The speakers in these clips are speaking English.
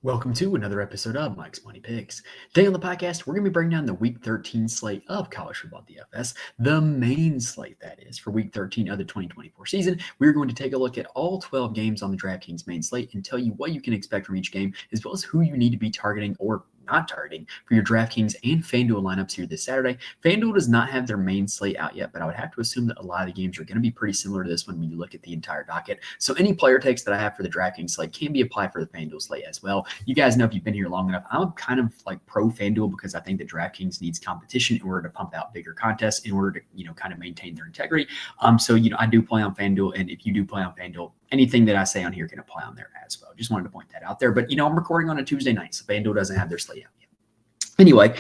Welcome to another episode of Mike's Money Picks. Today on the podcast, we're going to be breaking down the Week 13 slate of college football DFS, the main slate that is for Week 13 of the 2024 season. We're going to take a look at all 12 games on the DraftKings main slate and tell you what you can expect from each game, as well as who you need to be targeting or not targeting for your DraftKings and FanDuel lineups here this Saturday. FanDuel does not have their main slate out yet, but I would have to assume that a lot of the games are going to be pretty similar to this one when you look at the entire docket. So any player takes that I have for the DraftKings slate can be applied for the FanDuel slate as well. You guys know if you've been here long enough, I'm kind of like pro FanDuel because I think that DraftKings needs competition in order to pump out bigger contests in order to, kind of maintain their integrity. So, I do play on FanDuel, and if you do play on FanDuel, anything that I say on here can apply on there as well. Just wanted to point that out there. But, I'm recording on a Tuesday night, so FanDuel doesn't have their slate out yet. Anyway,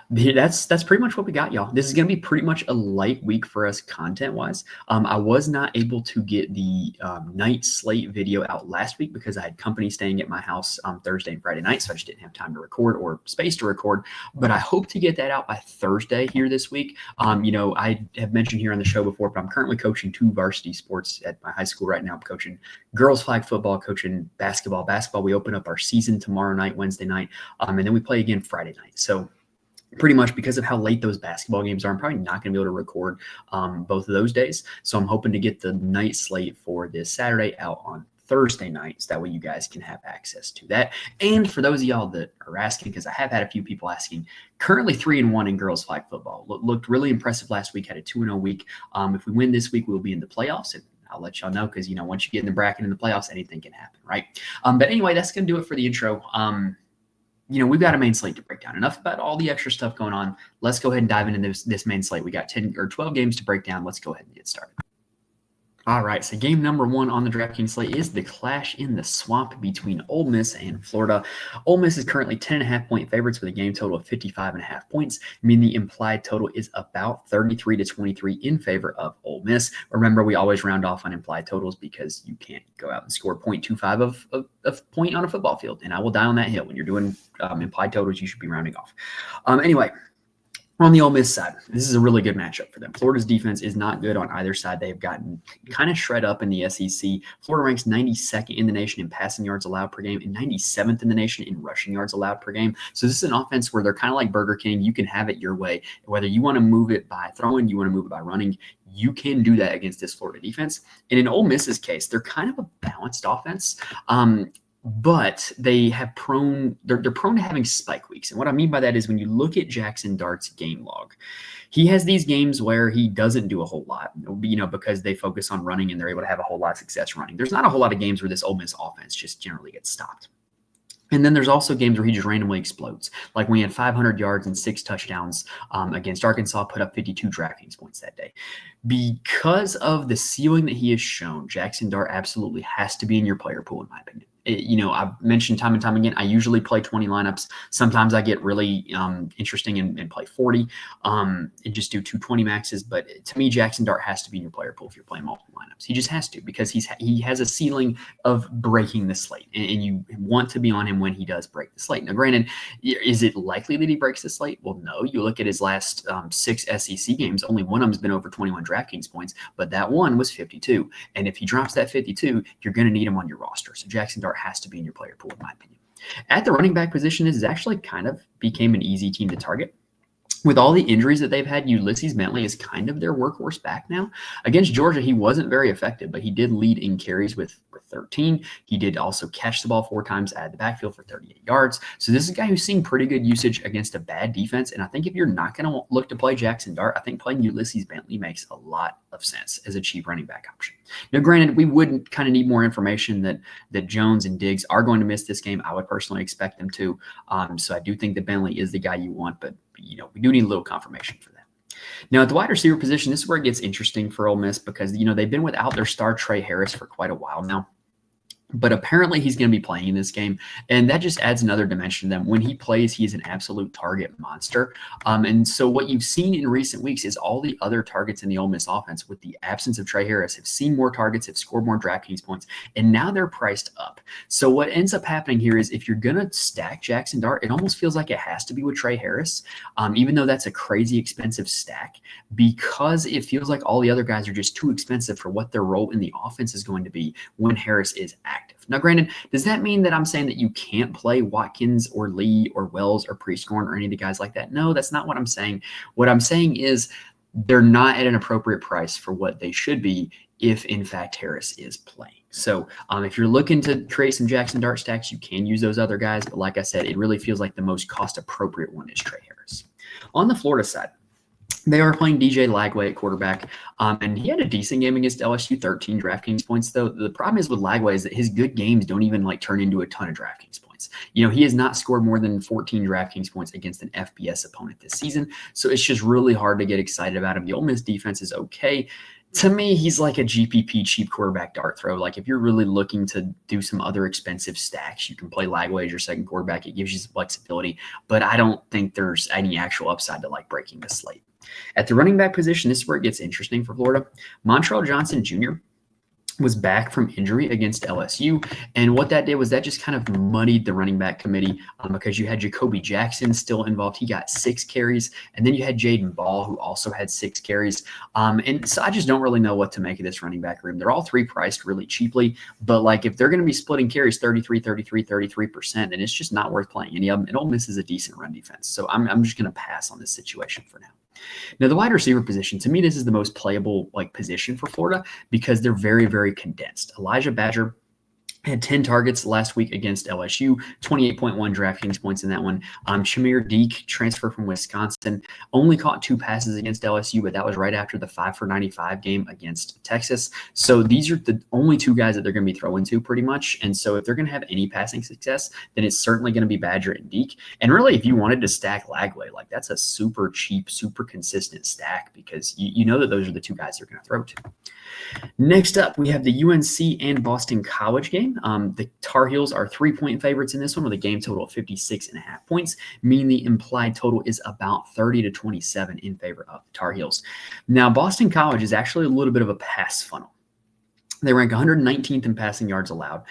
that's pretty much what we got, y'all. This is going to be pretty much a light week for us content-wise. I was not able to get the night slate video out last week because I had company staying at my house on Thursday and Friday night, so I just didn't have time to record or space to record. But I hope to get that out by Thursday here this week. I have mentioned here on the show before, but I'm currently coaching 2 varsity sports at my high school right now. I'm coaching girls flag football, coaching basketball. Basketball, we open up our season tomorrow night, Wednesday night, and then we play again Friday night. So pretty much because of how late those basketball games are, I'm probably not going to be able to record both of those days. So I'm hoping to get the night slate for this Saturday out on Thursday night, so that way you guys can have access to that. And for those of y'all that are asking, because I have had a few people asking, currently 3-1 in girls flag football. Looked really impressive last week, had a 2-0 week. If we win this week, we'll be in the playoffs. And I'll let y'all know because, once you get in the bracket in the playoffs, anything can happen, right? But anyway, that's going to do it for the intro. We've got a main slate to break down. Enough about all the extra stuff going on. Let's go ahead and dive into this main slate. We got 10 or 12 games to break down. Let's go ahead and get started. All right, so game number 1 on the DraftKings slate is the clash in the swamp between Ole Miss and Florida. Ole Miss is currently 10.5-point favorites with a game total of 55.5 points. The implied total is about 33-23 in favor of Ole Miss. Remember, we always round off on implied totals because you can't go out and score 0.25 of point on a football field, and I will die on that hill. When you're doing implied totals, you should be rounding off. Anyway, on the Ole Miss side, this is a really good matchup for them. Florida's defense is not good on either side. They've gotten kind of shred up in the SEC. Florida ranks 92nd in the nation in passing yards allowed per game and 97th in the nation in rushing yards allowed per game. So this is an offense where they're kind of like Burger King. You can have it your way. Whether you want to move it by throwing, you want to move it by running, you can do that against this Florida defense. And in Ole Miss's case, they're kind of a balanced offense. But they're prone to having spike weeks. And what I mean by that is when you look at Jackson Dart's game log, he has these games where he doesn't do a whole lot, because they focus on running and they're able to have a whole lot of success running. There's not a whole lot of games where this Ole Miss offense just generally gets stopped. And then there's also games where he just randomly explodes. Like when he had 500 yards and 6 touchdowns against Arkansas, put up 52 DraftKings points that day. Because of the ceiling that he has shown, Jackson Dart absolutely has to be in your player pool, in my opinion. I've mentioned time and time again, I usually play 20 lineups. Sometimes I get really interesting and play 40 and just do 220 maxes. But to me, Jackson Dart has to be in your player pool if you're playing multiple lineups. He just has to, because he has a ceiling of breaking the slate, and you want to be on him when he does break the slate. Now, granted, is it likely that he breaks the slate? Well, no. You look at his last 6 SEC games, only one of them has been over 21 DraftKings points, but that one was 52. And if he drops that 52, you're going to need him on your roster. So Jackson Dart has to be in your player pool, in my opinion. At the running back position, this is actually kind of became an easy team to target. With all the injuries that they've had, Ulysses Bentley is kind of their workhorse back now. Against Georgia, he wasn't very effective, but he did lead in carries with 13. He did also catch the ball 4 times out of the backfield for 38 yards. So this is a guy who's seeing pretty good usage against a bad defense. And I think if you're not going to look to play Jackson Dart, I think playing Ulysses Bentley makes a lot of sense as a cheap running back option. Now, granted, we would kind of need more information that Jones and Diggs are going to miss this game. I would personally expect them to. So I do think that Bentley is the guy you want, but we do need a little confirmation for that. Now, at the wide receiver position, this is where it gets interesting for Ole Miss because, they've been without their star Trey Harris for quite a while now. But apparently he's going to be playing in this game, and that just adds another dimension to them. When he plays, he's an absolute target monster. And so what you've seen in recent weeks is all the other targets in the Ole Miss offense, with the absence of Trey Harris, have seen more targets, have scored more DraftKings points, and now they're priced up. So what ends up happening here is if you're going to stack Jackson Dart, it almost feels like it has to be with Trey Harris, even though that's a crazy expensive stack, because it feels like all the other guys are just too expensive for what their role in the offense is going to be when Harris is active. active. Now, granted, does that mean that I'm saying that you can't play Watkins or Lee or Wells or Prescorn or any of the guys like that? No, that's not what I'm saying. What I'm saying is they're not at an appropriate price for what they should be if, in fact, Harris is playing. So if you're looking to create some Jackson Dart stacks, you can use those other guys. But like I said, it really feels like the most cost-appropriate one is Trey Harris. On the Florida side, they are playing DJ Lagway at quarterback, and he had a decent game against LSU, 13 DraftKings points, though. The problem is with Lagway is that his good games don't even turn into a ton of DraftKings points. He has not scored more than 14 DraftKings points against an FBS opponent this season, so it's just really hard to get excited about him. The Ole Miss defense is okay. To me, he's like a GPP cheap quarterback dart throw. If you're really looking to do some other expensive stacks, you can play Lagway as your second quarterback. It gives you some flexibility, but I don't think there's any actual upside to breaking the slate. At the running back position, this is where it gets interesting for Florida. Montreal Johnson Jr. was back from injury against LSU. And what that did was that just kind of muddied the running back committee because you had Jacoby Jackson still involved. He got 6 carries. And then you had Jaden Ball, who also had 6 carries. And so I just don't really know what to make of this running back room. They're all 3 priced really cheaply. But if they're going to be splitting carries 33%, then it's just not worth playing any of them. And Ole Miss is a decent run defense. So I'm just going to pass on this situation for now. Now, the wide receiver position, to me, this is the most playable position for Florida because they're very, very condensed. Elijah Badger had 10 targets last week against LSU, 28.1 DraftKings points in that one. Shamir Deke, transfer from Wisconsin, only caught 2 passes against LSU, but that was right after the 5 for 95 game against Texas. So these are the only 2 guys that they're going to be throwing to pretty much. And so if they're going to have any passing success, then it's certainly going to be Badger and Deke. And really, if you wanted to stack Lagway, that's a super cheap, super consistent stack because you know that those are the 2 guys they're going to throw to. Next up, we have the UNC and Boston College game. The Tar Heels are 3-point favorites in this one with a game total of 56.5 points, meaning the implied total is about 30 to 27 in favor of the Tar Heels. Now, Boston College is actually a little bit of a pass funnel. They rank 119th in passing yards allowed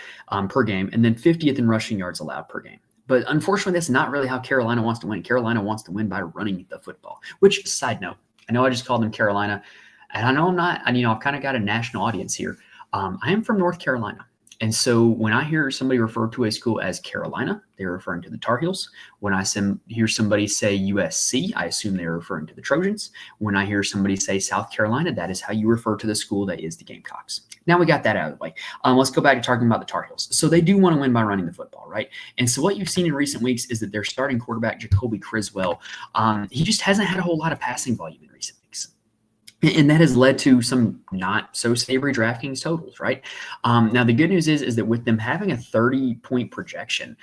per game and then 50th in rushing yards allowed per game. But unfortunately, that's not really how Carolina wants to win. Carolina wants to win by running the football, which, side note, I know I just called them Carolina, and I know I'm not, I've kind of got a national audience here. I am from North Carolina. And so when I hear somebody refer to a school as Carolina, they're referring to the Tar Heels. When I hear somebody say USC, I assume they're referring to the Trojans. When I hear somebody say South Carolina, that is how you refer to the school that is the Gamecocks. Now we got that out of the way. Let's go back to talking about the Tar Heels. So they do want to win by running the football, right? And so what you've seen in recent weeks is that their starting quarterback, Jacoby Criswell, he just hasn't had a whole lot of passing volume in recent weeks. And that has led to some not so savory DraftKings totals, right? Now, the good news is that with them having a 30-point projection,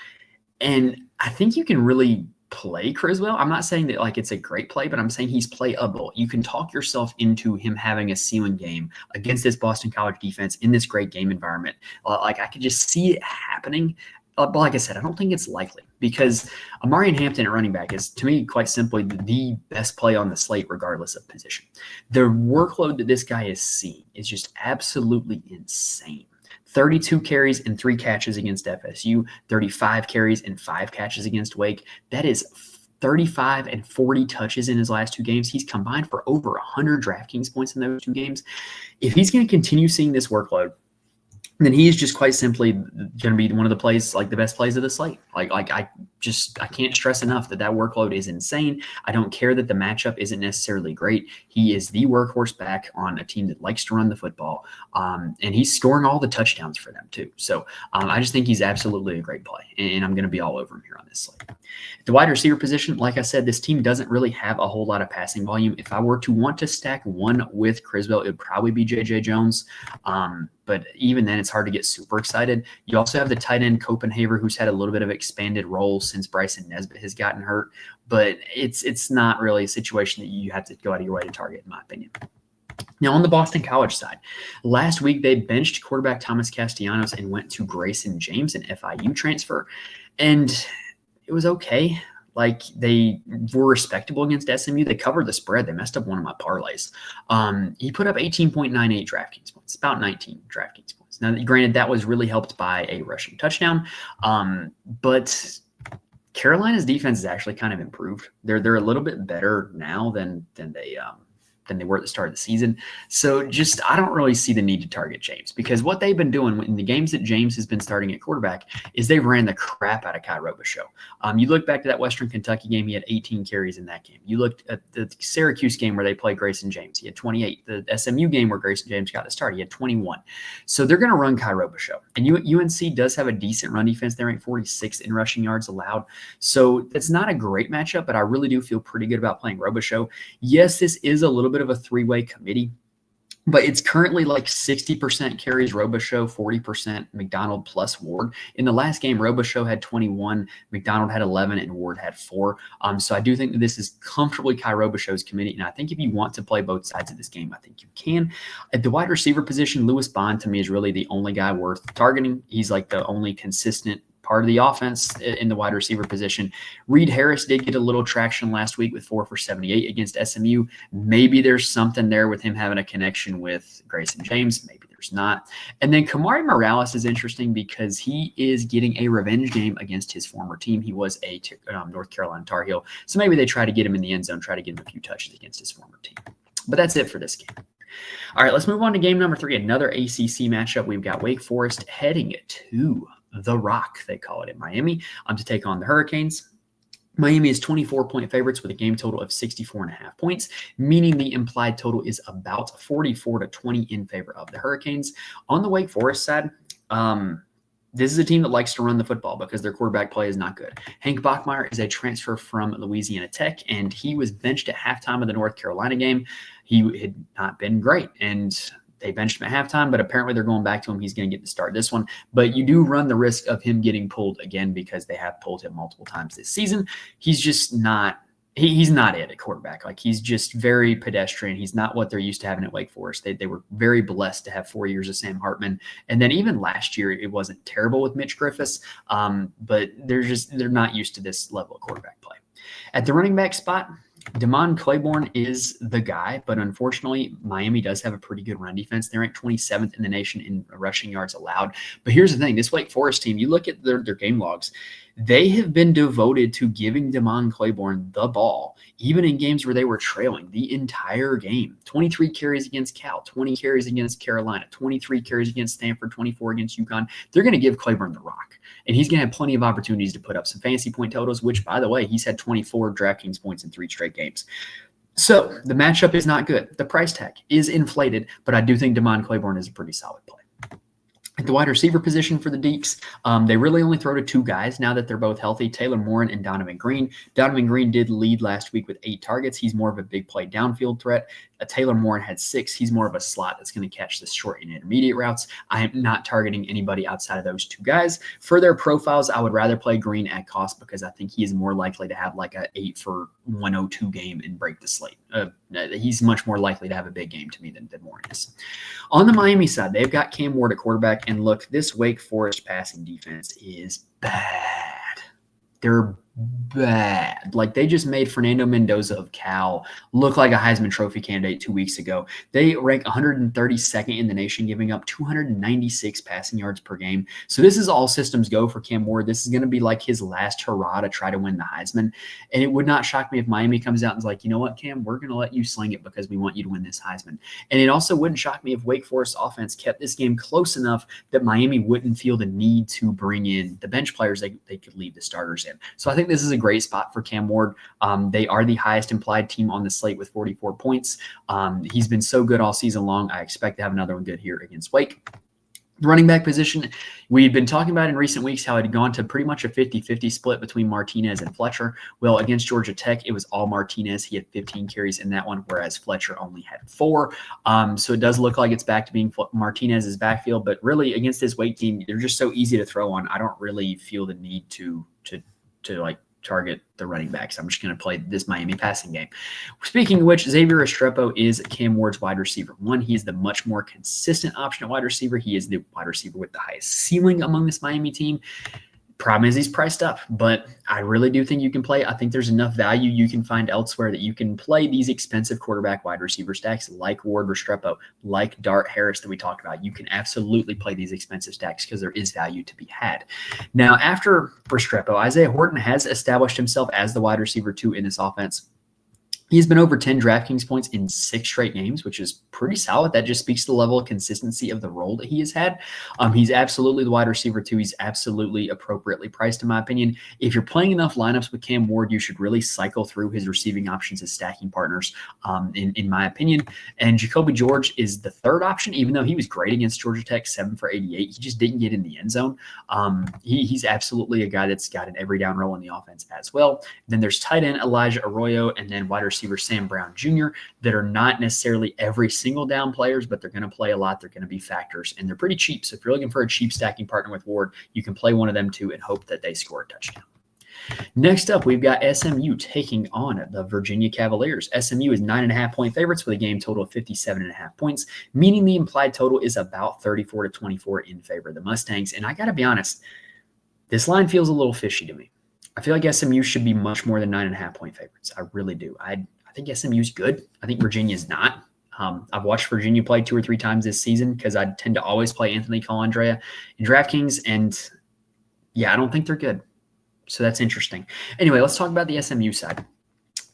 and I think you can really play Criswell. I'm not saying that it's a great play, but I'm saying he's playable. You can talk yourself into him having a ceiling game against this Boston College defense in this great game environment. I could just see it happening. But like I said, I don't think it's likely because Amarian Hampton at running back is, to me, quite simply the best play on the slate, regardless of position. The workload that this guy is seeing is just absolutely insane. 32 carries and 3 catches against FSU, 35 carries and 5 catches against Wake. That is 35 and 40 touches in his last 2 games. He's combined for over 100 DraftKings points in those 2 games. If he's going to continue seeing this workload, then he is just quite simply going to be one of the plays, the best plays of the slate. I can't stress enough that workload is insane. I don't care that the matchup isn't necessarily great. He is the workhorse back on a team that likes to run the football, and he's scoring all the touchdowns for them too. So I just think he's absolutely a great play, and I'm going to be all over him here on this slate. At the wide receiver position, like I said, this team doesn't really have a whole lot of passing volume. If I were to want to stack one with Criswell, it would probably be J.J. Jones. But even then, it's hard to get super excited. You also have the tight end Copenhaver, who's had a little bit of expanded role since Bryson Nesbitt has gotten hurt. But it's not really a situation that you have to go out of your way to target, in my opinion. Now, on the Boston College side, last week they benched quarterback Thomas Castellanos and went to Grayson James, an FIU transfer. And it was okay. They were respectable against SMU. They covered the spread. They messed up one of my parlays. He put up 18.98 DraftKings points, about 19 DraftKings points. Now, granted, that was really helped by a rushing touchdown. But Carolina's defense has actually kind of improved. They're a little bit better now than they than they were at the start of the season. So just, I don't really see the need to target James, because what they've been doing in the games that James has been starting at quarterback is they've ran the crap out of Kai Robichaux. You look back to that Western Kentucky game, he had 18 carries in that game. You looked at the Syracuse game where they played Grayson James, he had 28. The SMU game where Grayson James got the start, he had 21. So they're going to run Kai Robichaux. And UNC does have a decent run defense. They're ranked 46th in rushing yards allowed. So it's not a great matchup, but I really do feel pretty good about playing Robichaux. Yes, this is a little bit of a three-way committee, but it's currently like 60% carries Robichaux, 40% McDonald plus Ward. In the last game, Robichaux had 21, McDonald had 11, and Ward had 4. So I do think that this is comfortably Kai Robichaux's committee, and I think if you want to play both sides of this game, I think you can. At the wide receiver position, Lewis Bond to me is really the only guy worth targeting. He's like the only consistent part of the offense in the wide receiver position. Reed Harris did get a little traction last week with 4 for 78 against SMU. Maybe there's something there with him having a connection with Grayson James. Maybe there's not. And then Kamari Morales is interesting because he is getting a revenge game against his former team. He was a North Carolina Tar Heel. So maybe they try to get him in the end zone, try to get him a few touches against his former team. But that's it for this game. All right, let's move on to game number 3, another ACC matchup. We've got Wake Forest heading to the Rock, they call it in Miami, to take on the Hurricanes. Miami is 24-point favorites with a game total of 64.5 points, meaning the implied total is about 44-20 in favor of the Hurricanes. On the Wake Forest side, this is a team that likes to run the football because their quarterback play is not good. Hank Bachmeier is a transfer from Louisiana Tech, and he was benched at halftime of the North Carolina game. He had not been great, and they benched him at halftime, but apparently they're going back to him. He's going to get the start this one. But you do run the risk of him getting pulled again because they have pulled him multiple times this season. He's just not – he's not it at quarterback. Like, he's just very pedestrian. He's not what they're used to having at Wake Forest. They were very blessed to have 4 years of Sam Hartman. And then even last year, it wasn't terrible with Mitch Griffiths, but they're not used to this level of quarterback play. At the running back spot, Damon Claiborne is the guy, but unfortunately, Miami does have a pretty good run defense. They're ranked 27th in the nation in rushing yards allowed. But here's the thing. This Wake Forest team, you look at their game logs, they have been devoted to giving Damon Claiborne the ball, even in games where they were trailing the entire game. 23 carries against Cal, 20 carries against Carolina, 23 carries against Stanford, 24 against UConn. They're going to give Claiborne the rock, and he's going to have plenty of opportunities to put up some fantasy point totals, which, by the way, he's had 24 DraftKings points in 3 straight games. So the matchup is not good. The price tag is inflated, but I do think Damon Claiborne is a pretty solid play. At the wide receiver position for the Deacs, they really only throw to 2 guys now that they're both healthy, Taylor Morin and Donovan Green. Donovan Green did lead last week with 8 targets. He's more of a big play downfield threat. Taylor Morin had 6. He's more of a slot that's going to catch the short and intermediate routes. I am not targeting anybody outside of those 2 guys. For their profiles, I would rather play Green at cost because I think he is more likely to have like a 8 for 102 game and break the slate. He's much more likely to have a big game to me than Morin is. On the Miami side, they've got Cam Ward at quarterback, and look, this Wake Forest passing defense is bad. They're bad. Like, they just made Fernando Mendoza of Cal look like a Heisman Trophy candidate 2 weeks ago. They rank 132nd in the nation, giving up 296 passing yards per game. So this is all systems go for Cam Ward. This is going to be like his last hurrah to try to win the Heisman. And it would not shock me if Miami comes out and is like, you know what, Cam, we're going to let you sling it because we want you to win this Heisman. And it also wouldn't shock me if Wake Forest offense kept this game close enough that Miami wouldn't feel the need to bring in the bench players they could leave the starters in. So I think this is a great spot for Cam Ward. They are the highest implied team on the slate with 44 points. He's been so good all season long. I expect to have another one good here against Wake. The running back position, we've been talking about in recent weeks how it had gone to pretty much a 50-50 split between Martinez and Fletcher. Well, against Georgia Tech, it was all Martinez. He had 15 carries in that one, whereas Fletcher only had 4. So it does look like it's back to being Martinez's backfield, but really against this Wake team, they're just so easy to throw on. I don't really feel the need to like target the running backs. I'm just going to play this Miami passing game. Speaking of which, Xavier Restrepo is Cam Ward's wide receiver 1. He's the much more consistent option at wide receiver. He is the wide receiver with the highest ceiling among this Miami team. Problem is he's priced up, but I really do think you can play. I think there's enough value you can find elsewhere that you can play these expensive quarterback wide receiver stacks like Ward Restrepo, like Dart Harris that we talked about. You can absolutely play these expensive stacks because there is value to be had. Now, after Restrepo, Isaiah Horton has established himself as the wide receiver 2 in this offense. He's been over 10 DraftKings points in 6 straight games, which is pretty solid. That just speaks to the level of consistency of the role that he has had. He's absolutely the wide receiver, too. He's absolutely appropriately priced, in my opinion. If you're playing enough lineups with Cam Ward, you should really cycle through his receiving options as stacking partners, in my opinion. And Jacoby George is the third option, even though he was great against Georgia Tech, 7 for 88. He just didn't get in the end zone. He's absolutely a guy that's got an every down role in the offense as well. Then there's tight end Elijah Arroyo, and then wide receiver Sam Brown Jr. that are not necessarily every single down players, but they're going to play a lot. They're going to be factors, and they're pretty cheap. So if you're looking for a cheap stacking partner with Ward, you can play one of them too and hope that they score a touchdown. Next up, we've got SMU taking on the Virginia Cavaliers. SMU is 9.5-point favorites with a game total of 57.5 points, meaning the implied total is about 34 to 24 in favor of the Mustangs. And I got to be honest, this line feels a little fishy to me. I feel like SMU should be much more than 9.5-point favorites. I really do. I think SMU's good. I think Virginia's not. I've watched Virginia play 2 or 3 times this season because I tend to always play Anthony Colandrea in DraftKings, and yeah, I don't think they're good. So that's interesting. Anyway, let's talk about the SMU side.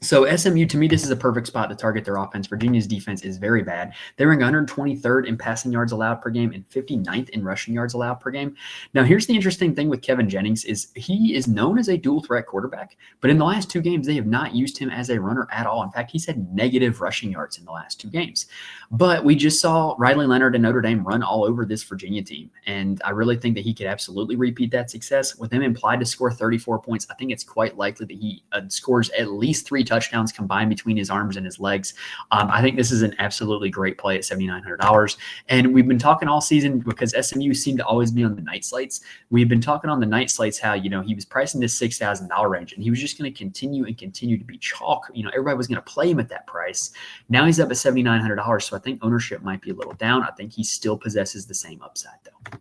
So SMU, to me, this is a perfect spot to target their offense. Virginia's defense is very bad. They rank 123rd in passing yards allowed per game and 59th in rushing yards allowed per game. Now, here's the interesting thing with Kevin Jennings is he is known as a dual threat quarterback, but in the last 2 games, they have not used him as a runner at all. In fact, he's had negative rushing yards in the last 2 games. But we just saw Riley Leonard and Notre Dame run all over this Virginia team, and I really think that he could absolutely repeat that success. With him implied to score 34 points, I think it's quite likely that he scores at least 3 touchdowns combined between his arms and his legs. I think this is an absolutely great play at $7,900. And we've been talking all season because SMU seemed to always be on the night slates. We've been talking on the night slates how, he was priced in this $6,000 range and he was just going to continue to be chalk. Everybody was going to play him at that price. Now he's up at $7,900. So I think ownership might be a little down. I think he still possesses the same upside though.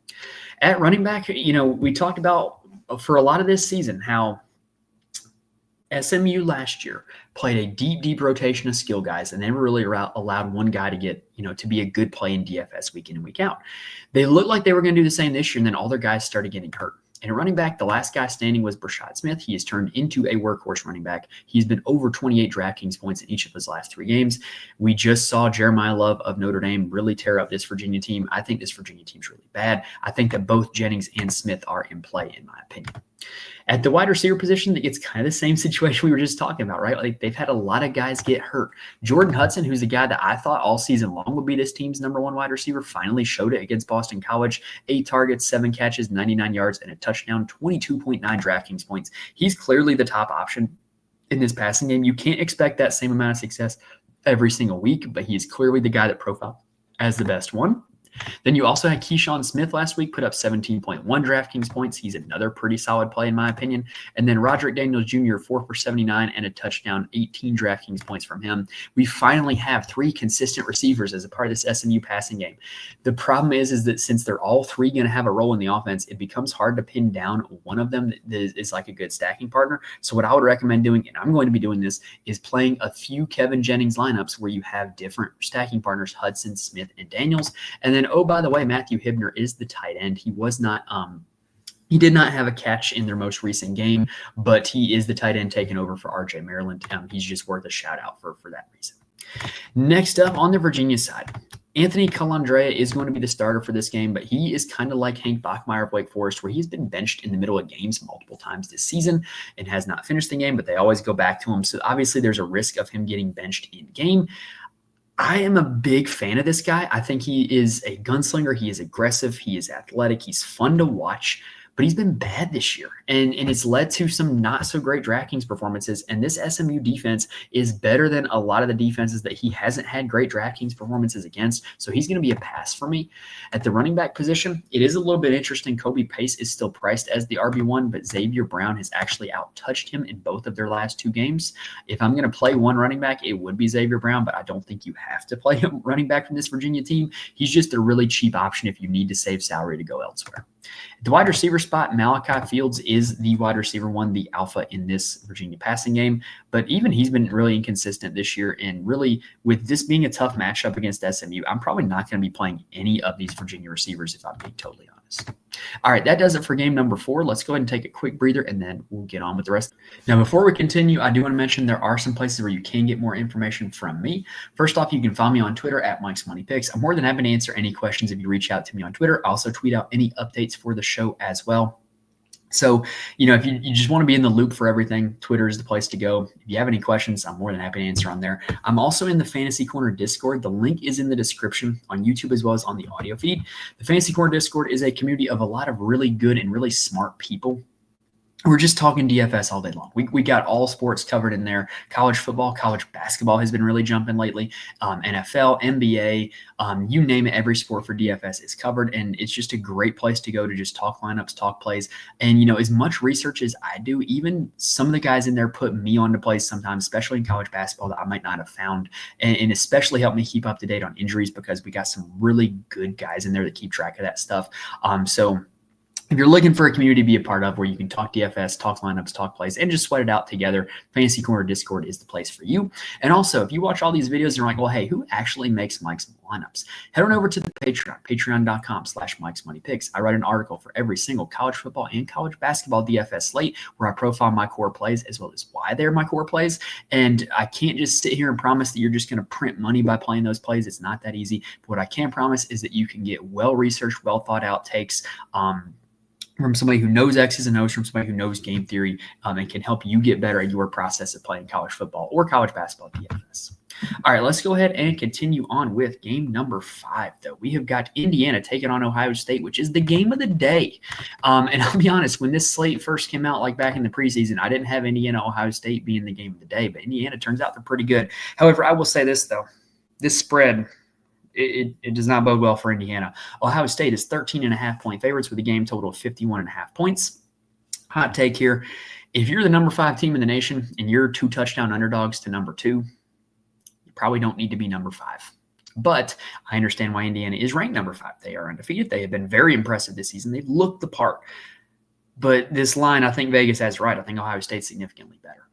At running back, we talked about for a lot of this season how SMU last year played a deep rotation of skill guys and never really allowed one guy to get, to be a good play in DFS week in and week out. They looked like they were going to do the same this year, and then all their guys started getting hurt. And running back, the last guy standing was Brashad Smith. He has turned into a workhorse running back. He's been over 28 DraftKings points in each of his last 3 games. We just saw Jeremiah Love of Notre Dame really tear up this Virginia team. I think this Virginia team's really bad. I think that both Jennings and Smith are in play, in my opinion. At the wide receiver position, it's kind of the same situation we were just talking about, right? Like they've had a lot of guys get hurt. Jordan Hudson, who's the guy that I thought all season long would be this team's number 1 wide receiver, finally showed it against Boston College. 8 targets, 7 catches, 99 yards, and a touchdown, 22.9 DraftKings points. He's clearly the top option in this passing game. You can't expect that same amount of success every single week, but he is clearly the guy that profiled as the best one. Then you also had Keyshawn Smith last week, put up 17.1 DraftKings points. He's another pretty solid play in my opinion. And then Roderick Daniels Jr., 4 for 79 and a touchdown, 18 DraftKings points from him. We finally have 3 consistent receivers as a part of this SMU passing game. The problem is that since they're all 3 going to have a role in the offense, it becomes hard to pin down one of them that is like a good stacking partner. So what I would recommend doing, and I'm going to be doing this, is playing a few Kevin Jennings lineups where you have different stacking partners, Hudson, Smith, and Daniels. And then, oh, by the way, Matthew Hibner is the tight end. He was not he did not have a catch in their most recent game, but he is the tight end taking over for RJ Maryland. He's just worth a shout out for that reason. Next up on the Virginia side, Anthony Colandrea is going to be the starter for this game, but he is kind of like Hank Bachmeier of Wake Forest, where he's been benched in the middle of games multiple times this season and has not finished the game, but they always go back to him. So obviously there's a risk of him getting benched in game. I am a big fan of this guy. I think he is a gunslinger. He is aggressive. He is athletic. He's fun to watch, but he's been bad this year. And it's led to some not so great DraftKings performances. And this SMU defense is better than a lot of the defenses that he hasn't had great DraftKings performances against. So he's going to be a pass for me. At the running back position, it is a little bit interesting. Kobe Pace is still priced as the RB1, but Xavier Brown has actually outtouched him in both of their last 2 games. If I'm going to play one running back, it would be Xavier Brown, but I don't think you have to play a running back from this Virginia team. He's just a really cheap option if you need to save salary to go elsewhere. At the wide receiver spot, Malachi Fields is the wide receiver 1, the alpha in this Virginia passing game. But even he's been really inconsistent this year. And really, with this being a tough matchup against SMU, I'm probably not going to be playing any of these Virginia receivers if I'm being totally honest. bonus. All right, that does it for game number 4. Let's go ahead and take a quick breather, and then we'll get on with the rest. Now, before we continue, I do want to mention there are some places where you can get more information from me. First off, you can follow me on Twitter at Mike's Money Picks. I'm more than happy to answer any questions if you reach out to me on Twitter. I also tweet out any updates for the show as well. So, if you just want to be in the loop for everything, Twitter is the place to go. If you have any questions, I'm more than happy to answer on there. I'm also in the Fantasy Corner Discord. The link is in the description on YouTube as well as on the audio feed. The Fantasy Corner Discord is a community of a lot of really good and really smart people. We're just talking DFS all day long. We got all sports covered in there. College football, college basketball has been really jumping lately. NFL, NBA, you name it, every sport for DFS is covered. And it's just a great place to go to just talk lineups, talk plays. And, as much research as I do, even some of the guys in there put me onto plays sometimes, especially in college basketball that I might not have found. And especially help me keep up to date on injuries because we got some really good guys in there that keep track of that stuff. So if you're looking for a community to be a part of where you can talk DFS, talk lineups, talk plays, and just sweat it out together, Fantasy Corner Discord is the place for you. And also, if you watch all these videos and you're like, well, hey, who actually makes Mike's lineups? Head on over to the Patreon, patreon.com/Mike's Money Picks. I write an article for every single college football and college basketball DFS slate where I profile my core plays as well as why they're my core plays. And I can't just sit here and promise that you're just going to print money by playing those plays. It's not that easy. But what I can promise is that you can get well-researched, well-thought-out takes, from somebody who knows X's and O's, from somebody who knows game theory, and can help you get better at your process of playing college football or college basketball DFS. All right, let's go ahead and continue on with game number 5, though. We have got Indiana taking on Ohio State, which is the game of the day. And I'll be honest, when this slate first came out, like back in the preseason, I didn't have Indiana, Ohio State being the game of the day, but Indiana turns out they're pretty good. However, I will say this, though. This spread, it does not bode well for Indiana. Ohio State is 13.5-point favorites with a game total of 51.5 points. Hot take here. If you're the number 5 team in the nation and you're 2 touchdown underdogs to number 2, you probably don't need to be number 5. But I understand why Indiana is ranked number 5. They are undefeated. They have been very impressive this season. They've looked the part. But this line, I think Vegas has right. I think Ohio State's significantly better.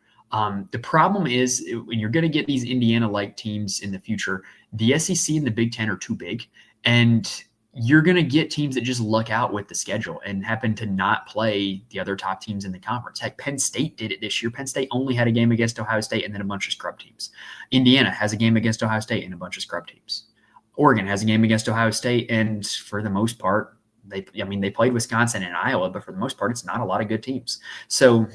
The problem is when you're going to get these Indiana-like teams in the future, the SEC and the Big Ten are too big, and you're going to get teams that just luck out with the schedule and happen to not play the other top teams in the conference. Heck, Penn State did it this year. Penn State only had a game against Ohio State and then a bunch of scrub teams. Indiana has a game against Ohio State and a bunch of scrub teams. Oregon has a game against Ohio State, and for the most part, they played Wisconsin and Iowa, but for the most part, it's not a lot of good teams. So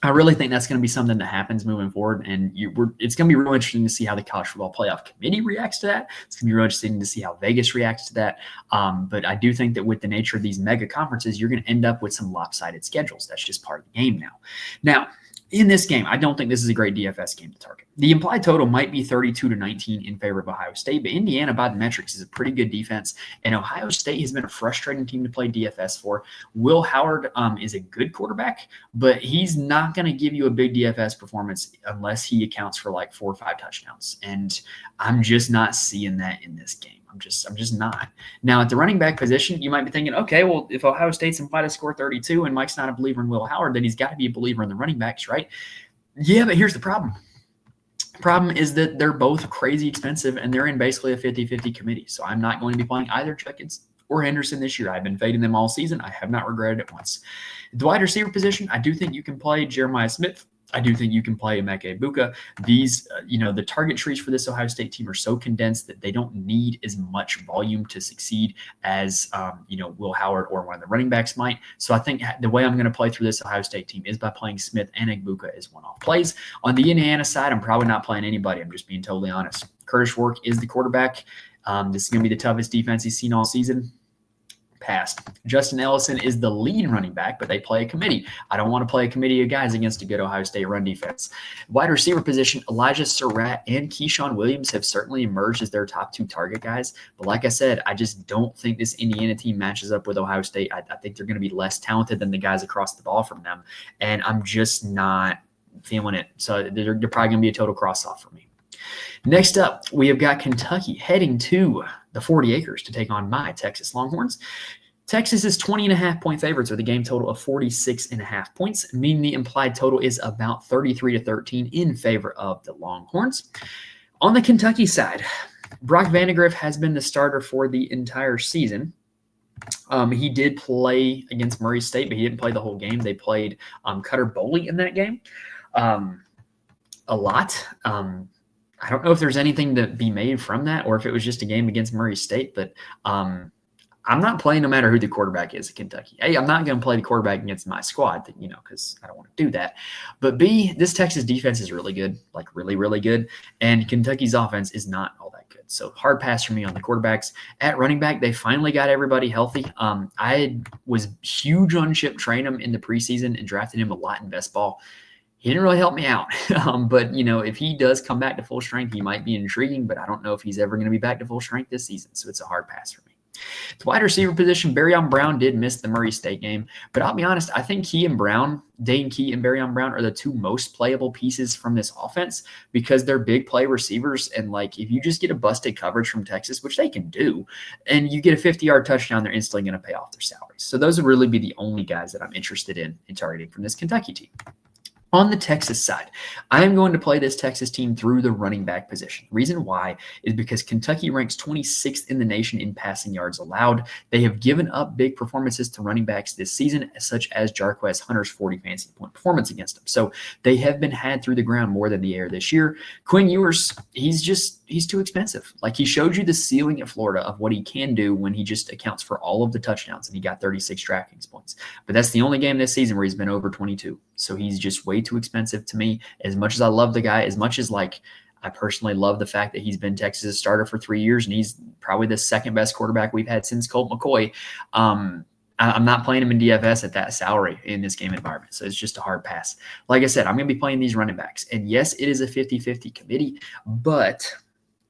I really think that's going to be something that happens moving forward, and it's going to be real interesting to see how the College Football Playoff Committee reacts to that. It's going to be real interesting to see how Vegas reacts to that. But I do think that with the nature of these mega conferences, you're going to end up with some lopsided schedules. That's just part of the game now. Now, in this game, I don't think this is a great DFS game to target. The implied total might be 32-19 in favor of Ohio State, but Indiana, by the metrics, is a pretty good defense, and Ohio State has been a frustrating team to play DFS for. Will Howard is a good quarterback, but he's not going to give you a big DFS performance unless he accounts for like 4 or 5 touchdowns, and I'm just not seeing that in this game. I'm just not. Now, at the running back position, you might be thinking, okay, well, if Ohio State's implied to score 32 and Mike's not a believer in Will Howard, then he's got to be a believer in the running backs, right? Yeah, but here's the problem. The problem is that they're both crazy expensive, and they're in basically a 50-50 committee. So I'm not going to be playing either Jenkins or Henderson this year. I've been fading them all season. I have not regretted it once. The wide receiver position, I do think you can play Jeremiah Smith. I do think you can play Emeka Egbuka. These, the target trees for this Ohio State team are so condensed that they don't need as much volume to succeed as, Will Howard or one of the running backs might. So I think the way I'm going to play through this Ohio State team is by playing Smith and Egbuka as one-off plays. On the Indiana side, I'm probably not playing anybody. I'm just being totally honest. Curtis Work is the quarterback. This is going to be the toughest defense he's seen all season. Passed. Justin Ellison is the lead running back, but they play a committee. I don't want to play a committee of guys against a good Ohio State run defense. Wide receiver position, Elijah Surratt and Keyshawn Williams have certainly emerged as their top 2 target guys. But like I said, I just don't think this Indiana team matches up with Ohio State. I think they're going to be less talented than the guys across the ball from them. And I'm just not feeling it. So they're probably going to be a total cross-off for me. Next up, we have got Kentucky heading to the 40 acres to take on my Texas Longhorns. Texas is 20.5-point favorites with a game total of 46.5 points, meaning the implied total is about 33-13 in favor of the Longhorns. On the Kentucky side, Brock Vandagriff has been the starter for the entire season. He did play against Murray State, but he didn't play the whole game. They played Cutter Boley in that game a lot. I don't know if there's anything to be made from that or if it was just a game against Murray State, but I'm not playing no matter who the quarterback is at Kentucky. A, I'm not going to play the quarterback against my squad, because I don't want to do that. But B, this Texas defense is really good, like really, really good. And Kentucky's offense is not all that good. So hard pass for me on the quarterbacks. At running back, they finally got everybody healthy. I was huge on Chip Trayanum in the preseason and drafted him a lot in best ball. He didn't really help me out. But, if he does come back to full strength, he might be intriguing, but I don't know if he's ever going to be back to full strength this season. So it's a hard pass for me. The wide receiver position, Barryon Brown did miss the Murray State game, but I'll be honest, I think Dane Key and Barryon Brown are the two most playable pieces from this offense because they're big play receivers. And if you just get a busted coverage from Texas, which they can do, and you get a 50-yard touchdown, they're instantly going to pay off their salaries. So those would really be the only guys that I'm interested in targeting from this Kentucky team. On the Texas side, I am going to play this Texas team through the running back position. The reason why is because Kentucky ranks 26th in the nation in passing yards allowed. They have given up big performances to running backs this season, such as Jarquez Hunter's 40 fantasy point performance against them. So they have been had through the ground more than the air this year. Quinn Ewers, he's too expensive. He showed you the ceiling at Florida of what he can do when he just accounts for all of the touchdowns, and he got 36 DraftKings points. But that's the only game this season where he's been over 22. So he's just way too expensive to me. As much as I love the guy, as much as I personally love the fact that he's been Texas' starter for 3 years and he's probably the second best quarterback we've had since Colt McCoy. I'm not playing him in DFS at that salary in this game environment. So it's just a hard pass. Like I said, I'm going to be playing these running backs. And yes, it is a 50-50 committee, but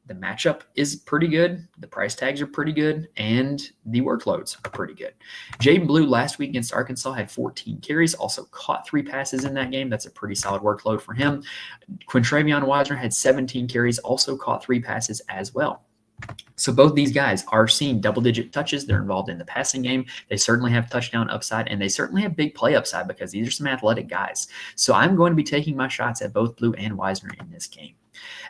the matchup is pretty good. The price tags are pretty good, and the workloads are pretty good. Jaden Blue last week against Arkansas had 14 carries, also caught 3 passes in that game. That's a pretty solid workload for him. Quintravion Wisener had 17 carries, also caught 3 passes as well. So both these guys are seeing double-digit touches. They're involved in the passing game. They certainly have touchdown upside, and they certainly have big play upside because these are some athletic guys. So I'm going to be taking my shots at both Blue and Wisener in this game.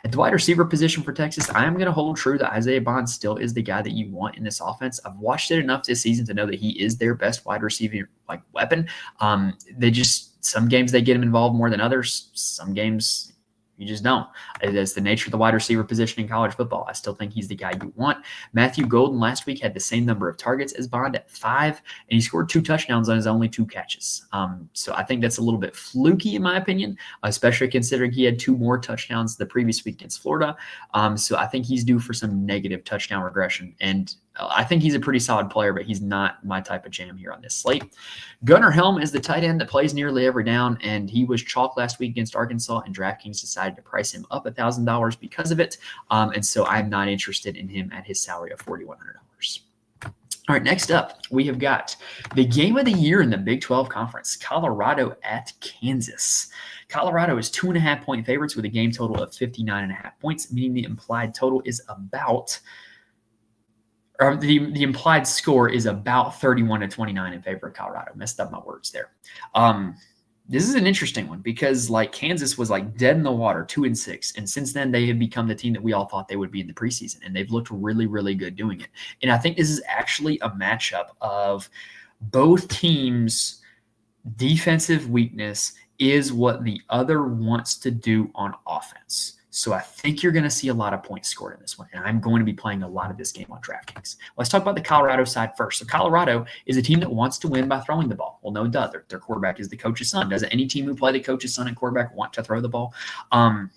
At the wide receiver position for Texas, I am going to hold true that Isaiah Bond still is the guy that you want in this offense. I've watched it enough this season to know that he is their best wide receiver weapon. Some games they get him involved more than others. Some games you just don't. That's the nature of the wide receiver position in college football. I still think he's the guy you want. Matthew Golden last week had the same number of targets as Bond at 5, and he scored 2 touchdowns on his only 2 catches. So I think that's a little bit fluky in my opinion, especially considering he had 2 more touchdowns the previous week against Florida. So I think he's due for some negative touchdown regression, and I think he's a pretty solid player, but he's not my type of jam here on this slate. Gunnar Helm is the tight end that plays nearly every down, and he was chalk last week against Arkansas, and DraftKings decided to price him up $1,000 because of it. And so I'm not interested in him at his salary of $4,100. All right, next up, we have got the game of the year in the Big 12 Conference, Colorado at Kansas. Colorado is 2.5-point favorites with a game total of 59.5 points, meaning the implied total is about – or the implied score is about 31-29 in favor of Colorado. Messed up my words there. This is an interesting one because Kansas was dead in the water, 2-6. And since then they have become the team that we all thought they would be in the preseason. And they've looked really, really good doing it. And I think this is actually a matchup of both teams' defensive weakness is what the other wants to do on offense. So I think you're going to see a lot of points scored in this one, and I'm going to be playing a lot of this game on DraftKings. Let's talk about the Colorado side first. So Colorado is a team that wants to win by throwing the ball. Well, no duh. Their quarterback is the coach's son. Doesn't any team who play the coach's son and quarterback want to throw the ball? And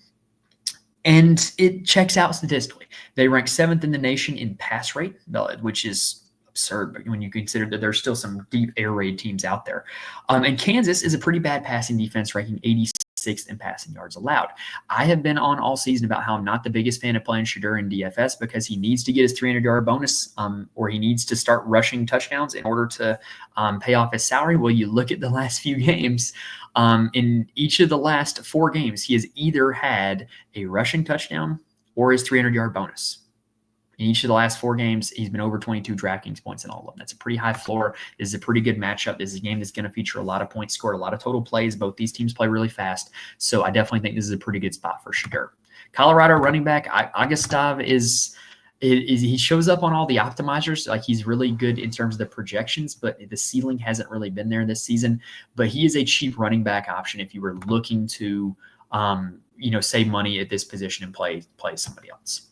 it checks out statistically. They rank 7th in the nation in pass rate, which is absurd when you consider that there's still some deep air raid teams out there. And Kansas is a pretty bad passing defense, ranking 86th in passing yards allowed. I have been on all season about how I'm not the biggest fan of playing Shedeur in DFS because he needs to get his 300-yard bonus or he needs to start rushing touchdowns in order to pay off his salary. Well, you look at the last few games. In each of the last 4 games, he has either had a rushing touchdown or his 300-yard bonus. In each of the last 4 games, he's been over 22 DraftKings points in all of them. That's a pretty high floor. This is a pretty good matchup. This is a game that's going to feature a lot of points scored, a lot of total plays. Both these teams play really fast. So I definitely think this is a pretty good spot for Shedeur. Colorado running back, Augustave is he shows up on all the optimizers. Like, he's really good in terms of the projections, but the ceiling hasn't really been there this season. But he is a cheap running back option if you were looking to, save money at this position and play somebody else.